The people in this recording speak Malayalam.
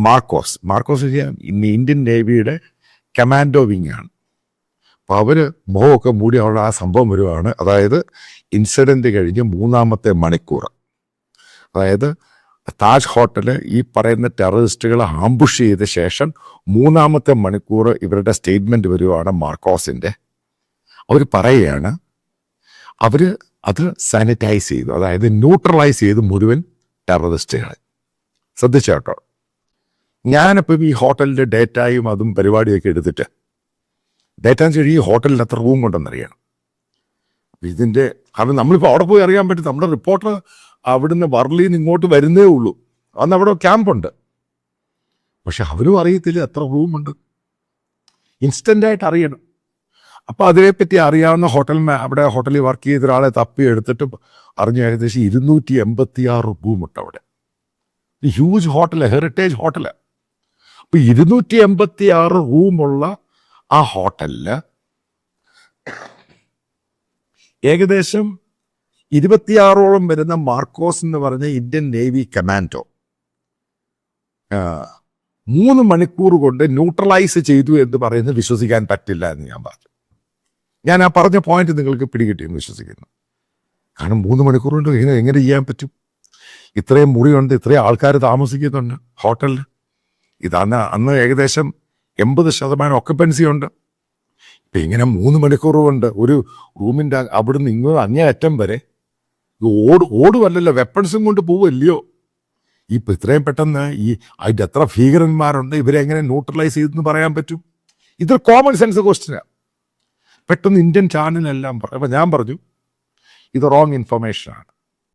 മാർക്കോസ് ഇന്ത്യൻ നേവിയുടെ കമാൻഡോ വിങ് ആണ്. അപ്പോൾ അവർ മുഖമൊക്കെ മൂടി അവിടെ ആ സംഭവം വരുവാണ്. അതായത് ഇൻസിഡൻറ്റ് കഴിഞ്ഞ് 3-ാമത്തെ മണിക്കൂർ, അതായത് താജ് ഹോട്ടല് ഈ പറയുന്ന ടെററിസ്റ്റുകളെ ആംബുഷ് ചെയ്ത ശേഷം 3-ാമത്തെ മണിക്കൂർ ഇവരുടെ സ്റ്റേറ്റ്മെൻറ്റ് വരുവാണ് മാർക്കോസിൻ്റെ. അവർ പറയുകയാണ് അവർ അത് സാനിറ്റൈസ് ചെയ്തു, അതായത് ന്യൂട്രലൈസ് ചെയ്ത് മുഴുവൻ ടെററിസ്റ്റുകളെ. ശ്രദ്ധിച്ചേട്ടോ, ഞാനിപ്പം ഈ ഹോട്ടലിൻ്റെ ഡേറ്റായും അതും പരിപാടിയൊക്കെ എടുത്തിട്ട് ഡേറ്റ എന്ന് വെച്ചാൽ ഈ ഹോട്ടലിൽ എത്ര റൂം ഉണ്ടെന്നറിയണം. ഇതിൻ്റെ കാരണം നമ്മളിപ്പോൾ അവിടെ പോയി അറിയാൻ പറ്റും. നമ്മുടെ റിപ്പോർട്ടർ അവിടുന്ന് വർളിയിൽ നിന്ന് ഇങ്ങോട്ട് വരുന്നേ ഉള്ളൂ, അന്ന് അവിടെ ക്യാമ്പുണ്ട്. പക്ഷെ അവരും അറിയത്തില്ല എത്ര റൂമുണ്ട്, ഇൻസ്റ്റൻ്റായിട്ട് അറിയണം. അപ്പോൾ അതിനെപ്പറ്റി അറിയാവുന്ന അവിടെ ഹോട്ടലിൽ വർക്ക് ചെയ്ത ഒരാളെ തപ്പി എടുത്തിട്ട് അറിഞ്ഞു ഏകദേശം 286 റൂമുണ്ട് അവിടെ. Huge hotel, heritage hotel. അപ്പോൾ 286 റൂമുള്ള ആ ഹോട്ടലിൽ ഏകദേശം 26ഓളം വരുന്ന മാർക്കോസ് എന്ന് പറഞ്ഞ ഇന്ത്യൻ നേവി കമാൻഡോ 3 മണിക്കൂർ കൊണ്ട് ന്യൂട്രലൈസ് ചെയ്തു എന്ന് പറയുന്നത് വിശ്വസിക്കാൻ പറ്റില്ല എന്ന് ഞാൻ പറഞ്ഞു. ഞാൻ ആ പറഞ്ഞ പോയിന്റ് നിങ്ങൾക്ക് പിടികിട്ടിയെന്ന് വിശ്വസിക്കുന്നു. കാരണം 3 മണിക്കൂർ കൊണ്ട് എങ്ങനെ ചെയ്യാൻ പറ്റും? ഇത്രയും മുറിയുണ്ട്, ഇത്രയും ആൾക്കാർ താമസിക്കുന്നുണ്ട് ഹോട്ടലിൽ. അന്ന് ഏകദേശം 80% ഒക്കപ്പൻസി ഉണ്ട്. ഇപ്പം ഇങ്ങനെ 3 മണിക്കൂർ കൊണ്ട് ഒരു റൂമിൻ്റെ അവിടുന്ന് ഇങ്ങോട്ട് അങ്ങേയറ്റം വരെ ഓടുവല്ലല്ലോ, വെപ്പൺസും കൊണ്ട് പോവല്ലയോ. ഇപ്പം ഇത്രയും പെട്ടെന്ന് അതിൻ്റെ എത്ര ഭീകരന്മാരുണ്ട്, ഇവരെ എങ്ങനെ ന്യൂട്രലൈസ് ചെയ്തെന്ന് പറയാൻ പറ്റും? ഇതൊരു കോമൺ സെൻസ് ക്വസ്റ്റ്യനാണ്. പെട്ടെന്ന് ഇന്ത്യൻ ചാനലെല്ലാം പറയും. അപ്പം ഞാൻ പറഞ്ഞു ഇത് റോങ് ഇൻഫർമേഷനാണ്.